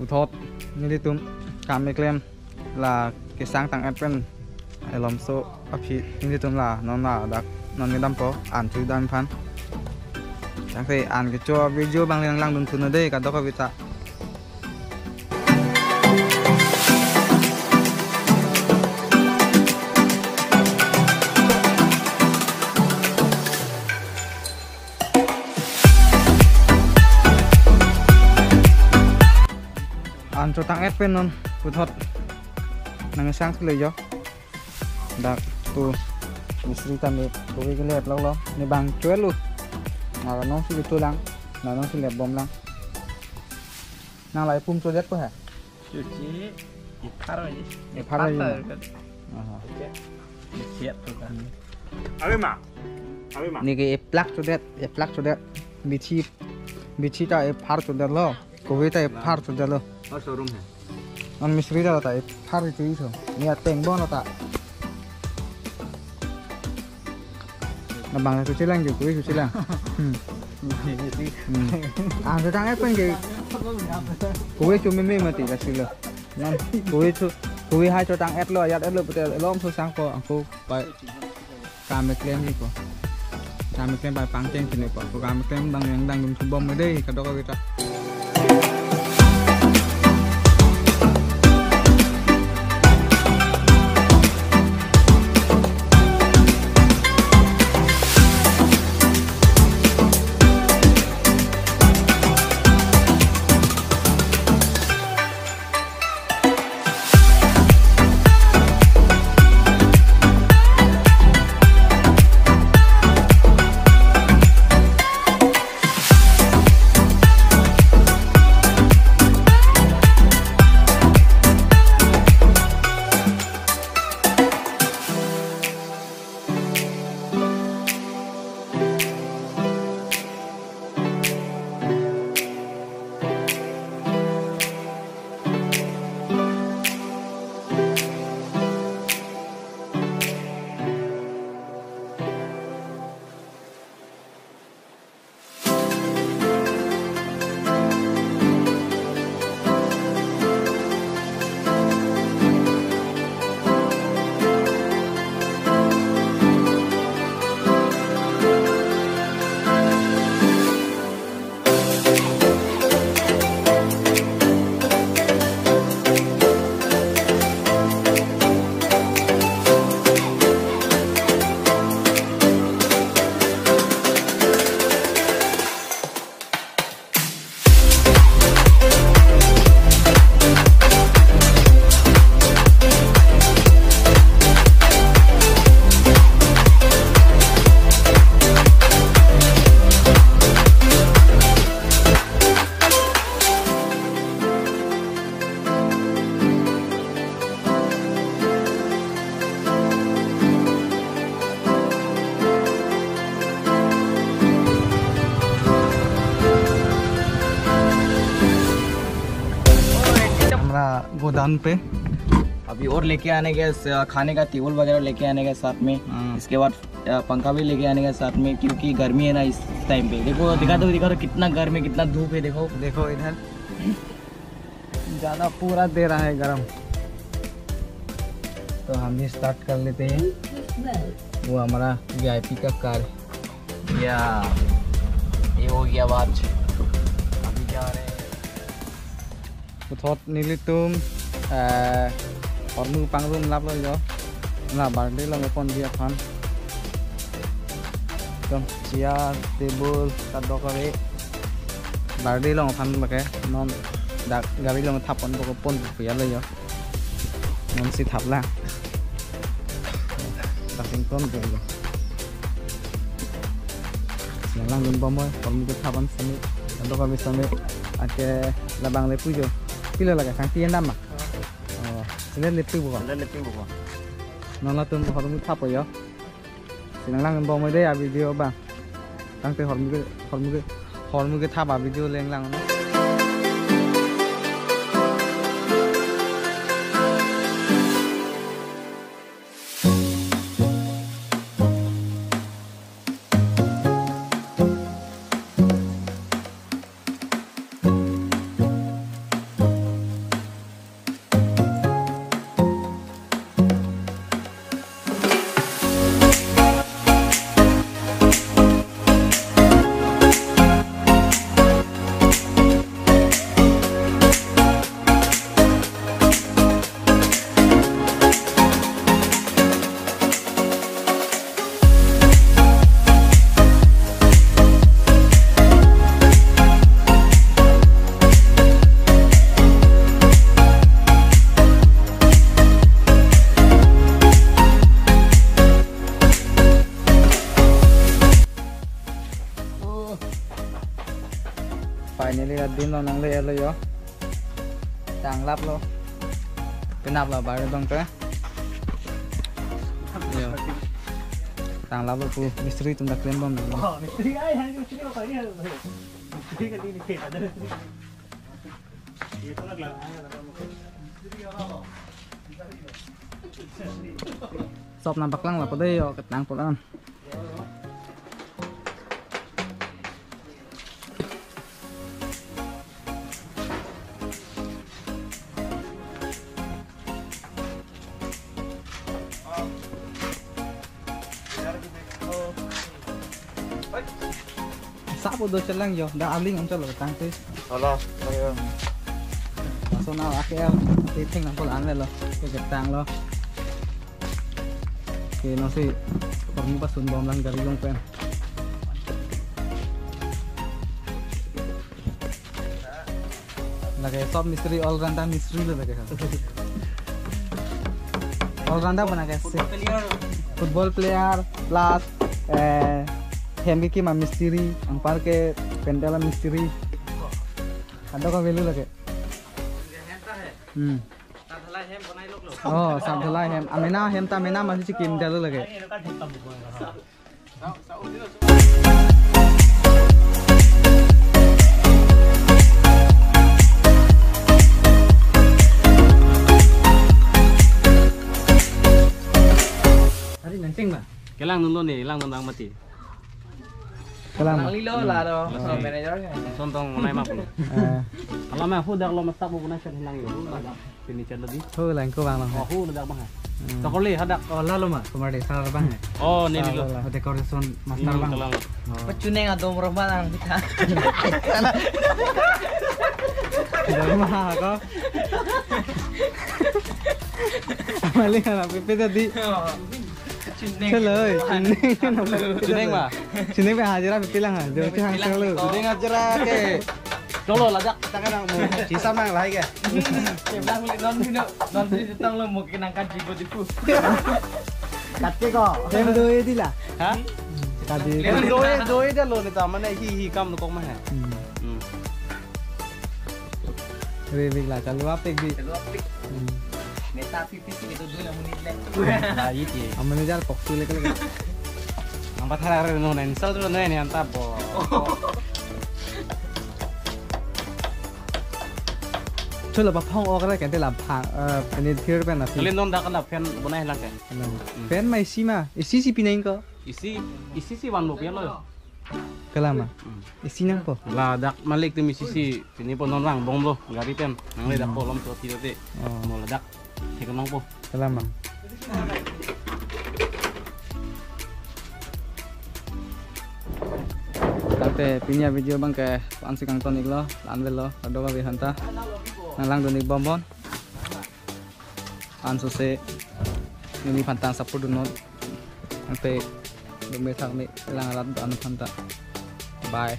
thốt như đi tụm cảm mấy em là cái sáng tăng Apple ai làm số áp phí như đi tụm là nó là đặc nó như đâm có ảnh chữ đâm phán chẳng thể ảnh cái cho video bằng lăng lăng đường thun ở đây cả đó có việc tạ ăn cho tăng Apple non phụ thuật năng sáng thứ lấy gió đặc tu mistri tamit tu cái lẹp lâu lâu này bằng chuối luôn mà nó sẽ tu lăng là nó sẽ lẹp bom lăng năng lại pum cho đất có hả cuci ipar aja ipar aja siap tuh kan nih cái plak cho đất bichi ta ipar cho đất lo कोई तो फार तो चलो और शोरूम है और मिस्त्री जाता है फार चीज हो ये टेंग बोन होता ना बांग्ला तो चिलांग जो कोई चिलांग आंसर टांग है पेंगे कोई जो में मत ही लसी लोนั่นकोई hai cho टांग एट लो याद एट लोแต่ล้อมโทรศัพท์ก็กูไปการไม่เคลมนี่ก็การไม่เคลมไปปังเจงที่ไหนก็การไม่เคลมดังยังดังดุมทุบบอมไม่ได้กระดกกระวิตาगोदान पे अभी और लेके आने के खाने का टेबल वगैरह लेके आने के साथ में इसके बाद पंखा भी लेके आने के साथ में क्योंकि गर्मी है ना इस टाइम पे देखो दिखा दो कितना गर्मी कितना धूप है देखो इधर ज़्यादा पूरा दे रहा है गरम तो हम भी स्टार्ट कर लेते हैं वो हमारा वीआईपी का कार या ये हो गया बात अभी जा रहे हैं थोत नीली तुम और मुँह पंग रूम लाभ लो जो ना बार्डे लो अपन दिया खान तो चेयर टेबल काटो करे बार्डे लो खान बके नॉन गाड़ी लो थापन बको पन पिया लो जो नॉन सी थापला Washington पे जो yang lang bomboy kalau mungkin Thapan समी काटो कभी समी आके labang lepu jo pila lagi sang tian dam ah oh selen lepu bukan nona tum kalau mungkin thap ya silang lang bomboy deh ya video bang sang te kalau mungkin thap ah video leng lang no ya din lo nang le lo yo tang lap lo kenap lo ba bang te yo tang lap lo pu mistri tum dak lem bom मिस्त्री आए हैं मिस्त्री को करिए मिस्त्री का दिन के अंदर ये तो लग sop nampak lang lah pada yo ketang pulang sapo do celang yo dah aling am calo ketang tu Halo, saya so now akhir titing nang pulang le lo ketang lo okay no si perlu pas sun bom lang dari long pen lagi सब मिस्त्री all rounder मिस्त्री lo lagi all rounder बना के football player plus hem ki ma मिस्त्री angpar ke pendala मिस्त्री ada का value lagi oh sabdhalai hem amena hem ta mena masih cikim dalu lagi hari nanting ba Kelang nunlo nih, ilang nundang mati. kelam lilo lah do manager Sontong naik map lo. Kalau mah aku dah lo masak mau guna sen hilang itu. Ini cendol di. ho lang ko bang lang Aku udah mah. Tokoli hadak. oh lalu mah kemarin salah bang Oh, ini dulu. decoration master bang Kelang. pecune ngado merubah nang kita dari mana kok Mali kan pipi tadi Celoi, Cuneng mah. sini pe hajira pipi lang ha. Jo chang chang lu. Cuneng aja ke. Colo lajak tangan nang mau. Sisa mang lah ke. bilang non ditang lo mungkin angkat jigo diku Katte ko. Tem doye dila. Hah? Kadi. Doi dah lo nih taman hi kam kok mah. Revik lah chalu apek di. neta pipis itu dulu yang menit lek Lah itu. Amane jar poksu lek lek. Ampat hari no nen sel tuh nen yang tapo. Cholo ba phong ok ra kan te la phang penit thir pen na fi. Kalian dong dah kan pen bunai hilang kan. Pen mai sima. Isi si pinain ko. Isi wan lo pian lo. Kalama. Isi nang po. Lah dak malik tu misi ini pun non bang bong lo gari pen nang le dak kolom tu tidak te mau ledak sekenong po Kalama. Kante pinya video bang ke ansi kang tonik lo, anvel lo, ado ka bihanta. Nalang donik bombon. Anso se ini pantang sapu dunot. Ante lumesak ni lang alat anu panta. Bye.